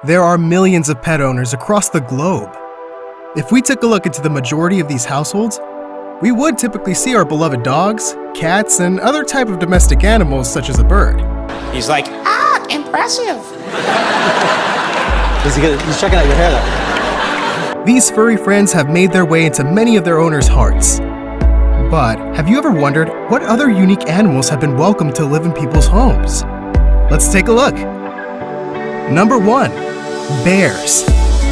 There are millions of pet owners across the globe. If we took a look into the majority of these households, we would typically see our beloved dogs, cats, and other type of domestic animals such as a bird. He's like, impressive. He's checking out your hair though. These furry friends have made their way into many of their owners' hearts. But have you ever wondered what other unique animals have been welcomed to live in people's homes? Let's take a look. Number 1. Bears.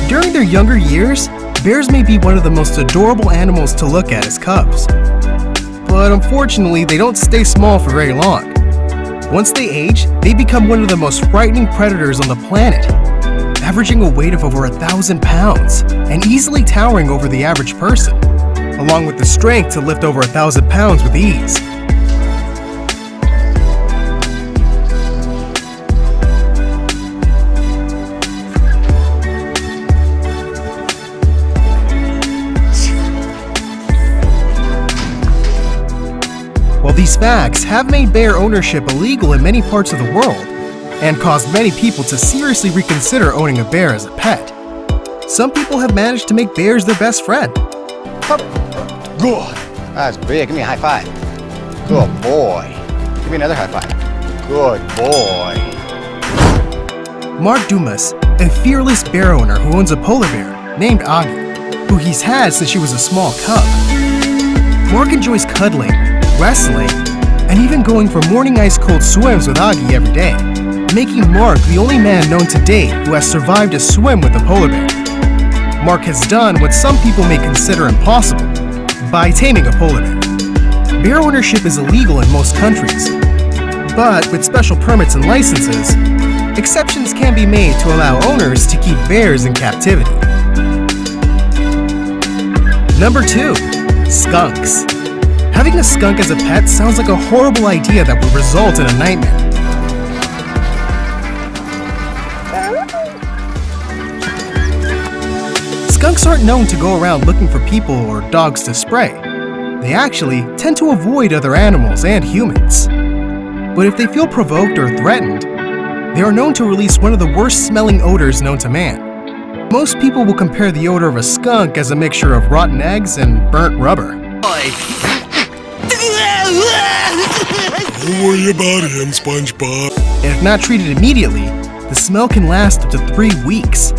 During their younger years, bears may be one of the most adorable animals to look at as cubs. But unfortunately, they don't stay small for very long. Once they age, they become one of the most frightening predators on the planet, averaging a weight of over 1,000 pounds and easily towering over the average person, along with the strength to lift over 1,000 pounds with ease. While these facts have made bear ownership illegal in many parts of the world and caused many people to seriously reconsider owning a bear as a pet, some people have managed to make bears their best friend. Good. That's big. Give me a high five. Good boy. Give me another high five. Good boy. Mark Dumas, a fearless bear owner who owns a polar bear named Augie, who he's had since she was a small cub. Mark enjoys cuddling, wrestling, and even going for morning ice-cold swims with Augie every day, making Mark the only man known to date who has survived a swim with a polar bear. Mark has done what some people may consider impossible by taming a polar bear. Bear ownership is illegal in most countries, but with special permits and licenses, exceptions can be made to allow owners to keep bears in captivity. Number 2. Skunks. Having a skunk as a pet sounds like a horrible idea that would result in a nightmare. Skunks aren't known to go around looking for people or dogs to spray. They actually tend to avoid other animals and humans. But if they feel provoked or threatened, they are known to release one of the worst-smelling odors known to man. Most people will compare the odor of a skunk as a mixture of rotten eggs and burnt rubber. Don't worry about him, SpongeBob. And if not treated immediately, the smell can last up to 3 weeks.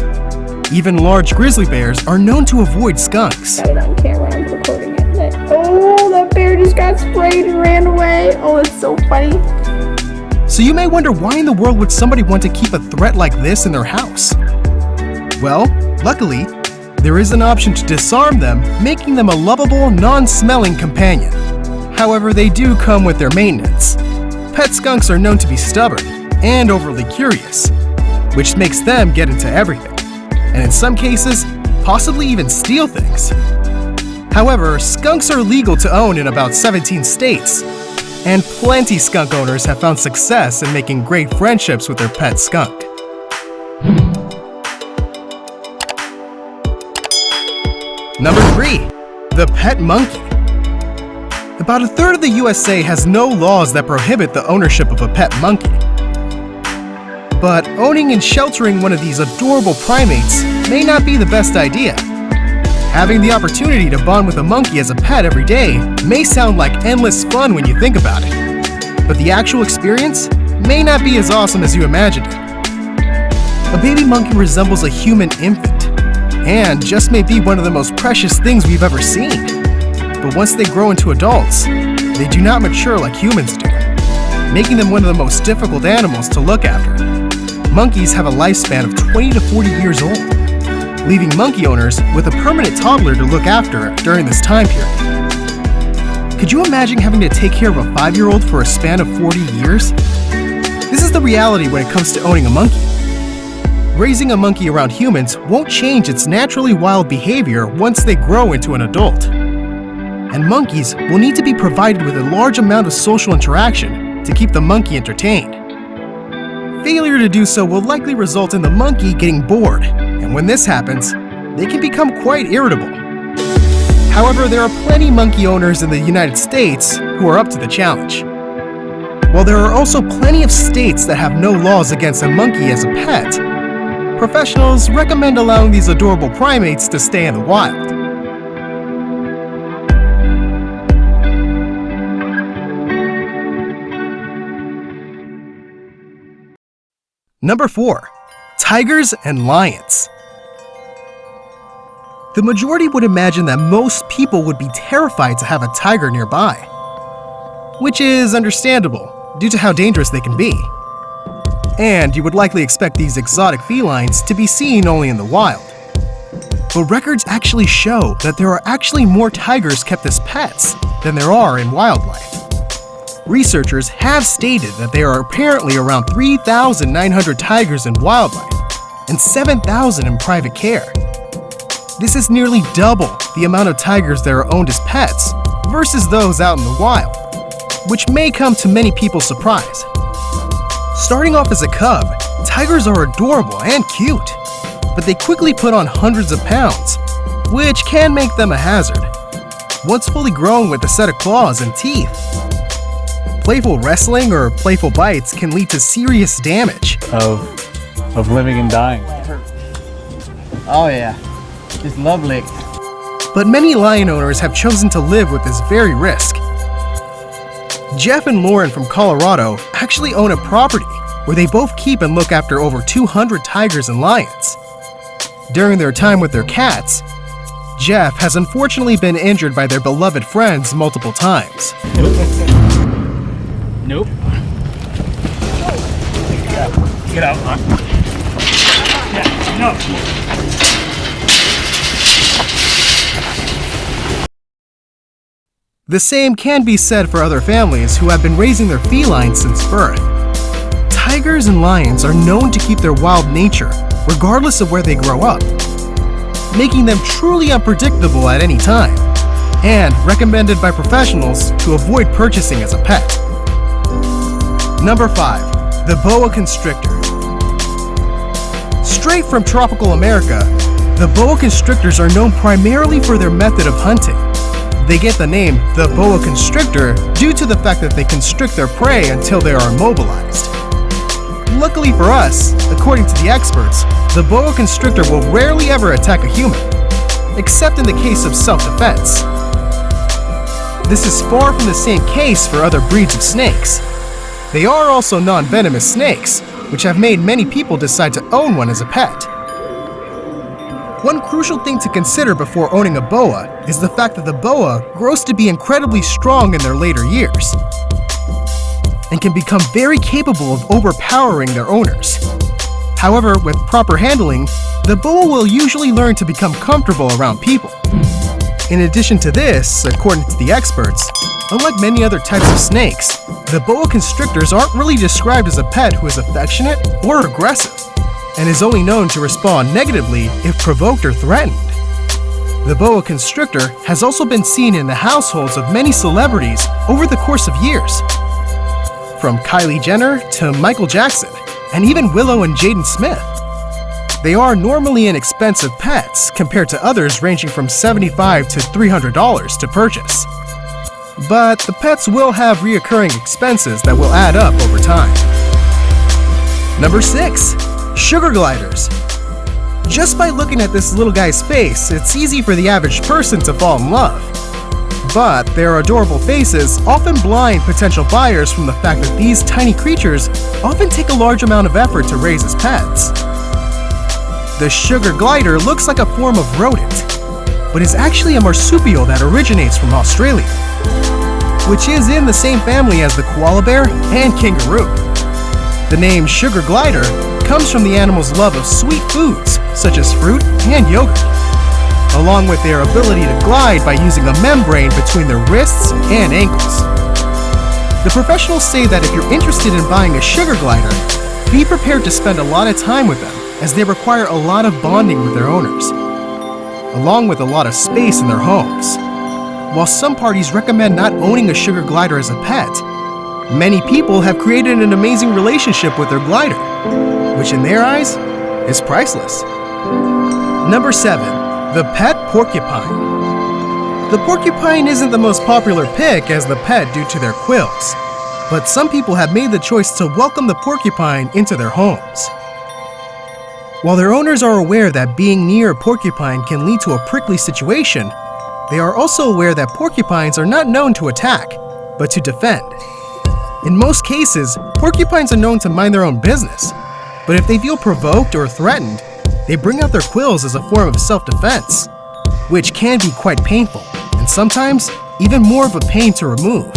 Even large grizzly bears are known to avoid skunks. I don't care when I'm recording it. Oh, that bear just got sprayed and ran away. Oh, it's so funny. So you may wonder why in the world would somebody want to keep a threat like this in their house? Well, luckily, there is an option to disarm them, making them a lovable, non-smelling companion. However, they do come with their maintenance. Pet skunks are known to be stubborn and overly curious, which makes them get into everything, and in some cases, possibly even steal things. However, skunks are legal to own in about 17 states, and plenty skunk owners have found success in making great friendships with their pet skunk. Number 3. The pet monkey. About a third of the USA has no laws that prohibit the ownership of a pet monkey. But owning and sheltering one of these adorable primates may not be the best idea. Having the opportunity to bond with a monkey as a pet every day may sound like endless fun when you think about it. But the actual experience may not be as awesome as you imagined it. A baby monkey resembles a human infant, and just may be one of the most precious things we've ever seen. But once they grow into adults, they do not mature like humans do, making them one of the most difficult animals to look after. Monkeys have a lifespan of 20 to 40 years old, leaving monkey owners with a permanent toddler to look after during this time period. Could you imagine having to take care of a 5-year-old for a span of 40 years? This is the reality when it comes to owning a monkey. Raising a monkey around humans won't change its naturally wild behavior once they grow into an adult. And monkeys will need to be provided with a large amount of social interaction to keep the monkey entertained. Failure to do so will likely result in the monkey getting bored, and when this happens, they can become quite irritable. However, there are plenty monkey owners in the United States who are up to the challenge. While there are also plenty of states that have no laws against a monkey as a pet, professionals recommend allowing these adorable primates to stay in the wild. Number 4. Tigers and lions. The majority would imagine that most people would be terrified to have a tiger nearby, which is understandable due to how dangerous they can be. And you would likely expect these exotic felines to be seen only in the wild. But records actually show that there are actually more tigers kept as pets than there are in wildlife. Researchers have stated that there are apparently around 3,900 tigers in wildlife and 7,000 in private care. This is nearly double the amount of tigers that are owned as pets versus those out in the wild, which may come to many people's surprise. Starting off as a cub, tigers are adorable and cute, but they quickly put on hundreds of pounds, which can make them a hazard. Once fully grown with a set of claws and teeth, playful wrestling or playful bites can lead to serious damage of living and dying. Oh yeah, just love licks. But many lion owners have chosen to live with this very risk. Jeff and Lauren from Colorado actually own a property where they both keep and look after over 200 tigers and lions. During their time with their cats, Jeff has unfortunately been injured by their beloved friends multiple times. Nope. Get out. Yeah, no. The same can be said for other families who have been raising their felines since birth. Tigers and lions are known to keep their wild nature regardless of where they grow up, making them truly unpredictable at any time, and recommended by professionals to avoid purchasing as a pet. Number 5. The Boa Constrictor. Straight from tropical America, the Boa Constrictors are known primarily for their method of hunting. They get the name the Boa Constrictor due to the fact that they constrict their prey until they are immobilized. Luckily for us, according to the experts, the Boa Constrictor will rarely ever attack a human, except in the case of self-defense. This is far from the same case for other breeds of snakes. They are also non-venomous snakes, which have made many people decide to own one as a pet. One crucial thing to consider before owning a boa is the fact that the boa grows to be incredibly strong in their later years and can become very capable of overpowering their owners. However, with proper handling, the boa will usually learn to become comfortable around people. In addition to this, according to the experts, unlike many other types of snakes, the boa constrictors aren't really described as a pet who is affectionate or aggressive, and is only known to respond negatively if provoked or threatened. The boa constrictor has also been seen in the households of many celebrities over the course of years, from Kylie Jenner to Michael Jackson, and even Willow and Jaden Smith. They are normally inexpensive pets compared to others ranging from $75 to $300 to purchase. But the pets will have reoccurring expenses that will add up over time. Number 6. Sugar gliders. Just by looking at this little guy's face, it's easy for the average person to fall in love. But their adorable faces often blind potential buyers from the fact that these tiny creatures often take a large amount of effort to raise as pets. The sugar glider looks like a form of rodent, but is actually a marsupial that originates from Australia, which is in the same family as the koala bear and kangaroo. The name sugar glider comes from the animal's love of sweet foods, such as fruit and yogurt, along with their ability to glide by using a membrane between their wrists and ankles. The professionals say that if you're interested in buying a sugar glider, be prepared to spend a lot of time with them, as they require a lot of bonding with their owners, along with a lot of space in their homes. While some parties recommend not owning a sugar glider as a pet, many people have created an amazing relationship with their glider, which in their eyes is priceless. Number 7. The pet porcupine. The porcupine isn't the most popular pick as the pet due to their quills, but some people have made the choice to welcome the porcupine into their homes. While their owners are aware that being near a porcupine can lead to a prickly situation, they are also aware that porcupines are not known to attack, but to defend. In most cases, porcupines are known to mind their own business, but if they feel provoked or threatened, they bring out their quills as a form of self-defense, which can be quite painful, and sometimes even more of a pain to remove.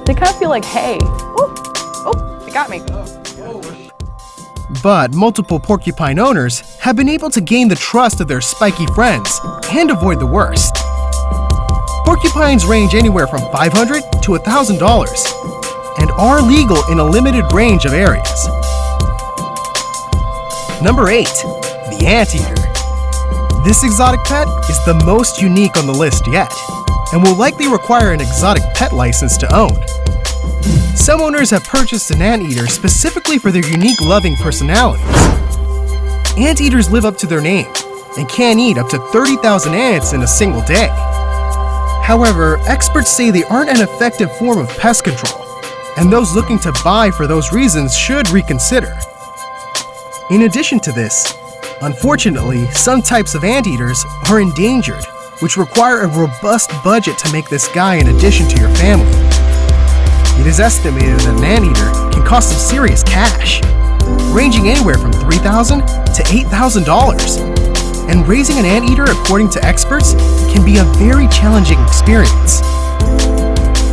They kind of feel like, hey, oh, they got me. But multiple porcupine owners have been able to gain the trust of their spiky friends and avoid the worst. Porcupines range anywhere from $500 to $1,000 and are legal in a limited range of areas. Number 8. The Anteater. This exotic pet is the most unique on the list yet, and will likely require an exotic pet license to own. Some owners have purchased an anteater specifically for their unique loving personalities. Anteaters live up to their name and can eat up to 30,000 ants in a single day. However, experts say they aren't an effective form of pest control, and those looking to buy for those reasons should reconsider. In addition to this, unfortunately, some types of anteaters are endangered, which require a robust budget to make this guy an addition to your family. It is estimated that an anteater can cost some serious cash, ranging anywhere from $3,000 to $8,000. And raising an anteater, according to experts, can be a very challenging experience.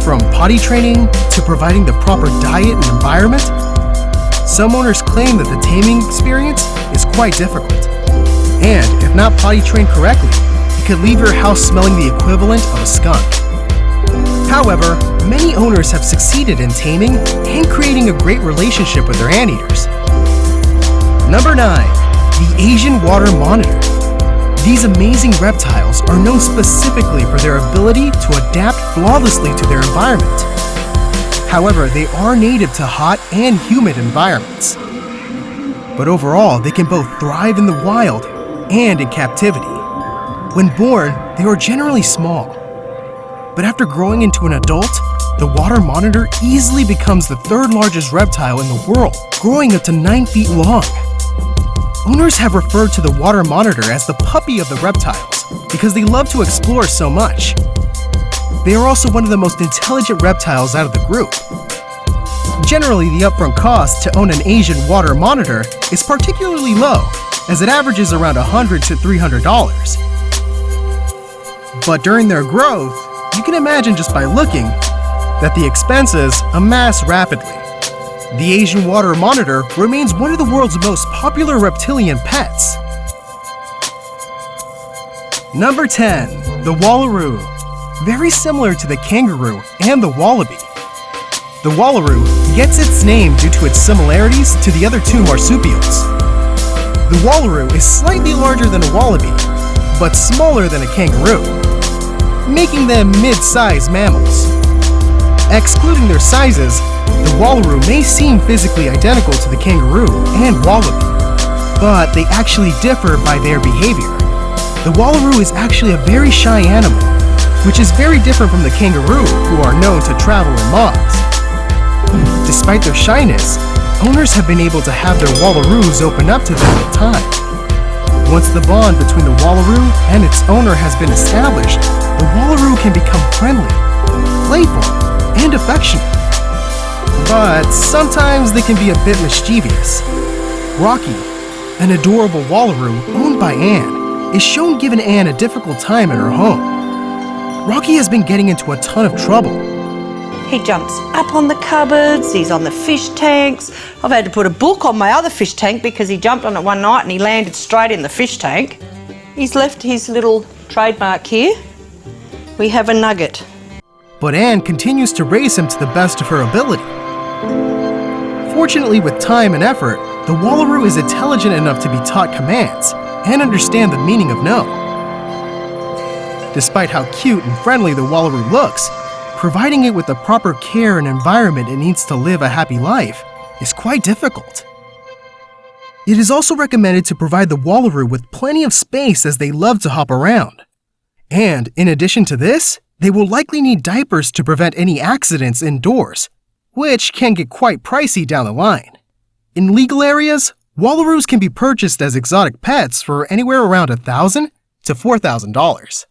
From potty training to providing the proper diet and environment, some owners claim that the taming experience is quite difficult. And if not potty trained correctly, it could leave your house smelling the equivalent of a skunk. However, many owners have succeeded in taming and creating a great relationship with their anteaters. Number 9. The Asian Water Monitor. These amazing reptiles are known specifically for their ability to adapt flawlessly to their environment. However, they are native to hot and humid environments. But overall, they can both thrive in the wild and in captivity. When born, they are generally small. But after growing into an adult, the water monitor easily becomes the third largest reptile in the world, growing up to 9 feet long. Owners have referred to the water monitor as the puppy of the reptiles because they love to explore so much. They are also one of the most intelligent reptiles out of the group. Generally, the upfront cost to own an Asian water monitor is particularly low, as it averages around $100 to $300. But during their growth, you can imagine just by looking that the expenses amass rapidly. The Asian water monitor remains one of the world's most popular reptilian pets. Number 10. The Wallaroo. Very similar to the kangaroo and the wallaby. The wallaroo gets its name due to its similarities to the other two marsupials. The wallaroo is slightly larger than a wallaby, but smaller than a kangaroo, making them mid-sized mammals. Excluding their sizes, the wallaroo may seem physically identical to the kangaroo and wallaby, but they actually differ by their behavior. The wallaroo is actually a very shy animal, which is very different from the kangaroo, who are known to travel in mods. Despite their shyness, owners have been able to have their wallaroos open up to them with time. Once the bond between the wallaroo and its owner has been established, the wallaroo can become friendly, playful, and affectionate. But sometimes they can be a bit mischievous. Rocky, an adorable wallaroo owned by Anne, is shown giving Anne a difficult time in her home. Rocky has been getting into a ton of trouble. He jumps up on the cupboards, he's on the fish tanks. I've had to put a book on my other fish tank because he jumped on it one night and he landed straight in the fish tank. He's left his little trademark here. We have a nugget. But Anne continues to raise him to the best of her ability. Fortunately, with time and effort, the wallaroo is intelligent enough to be taught commands and understand the meaning of no. Despite how cute and friendly the wallaroo looks, providing it with the proper care and environment it needs to live a happy life is quite difficult. It is also recommended to provide the wallaroo with plenty of space, as they love to hop around. And in addition to this, they will likely need diapers to prevent any accidents indoors, which can get quite pricey down the line. In legal areas, Wallaroos can be purchased as exotic pets for anywhere around $1,000 to $4,000.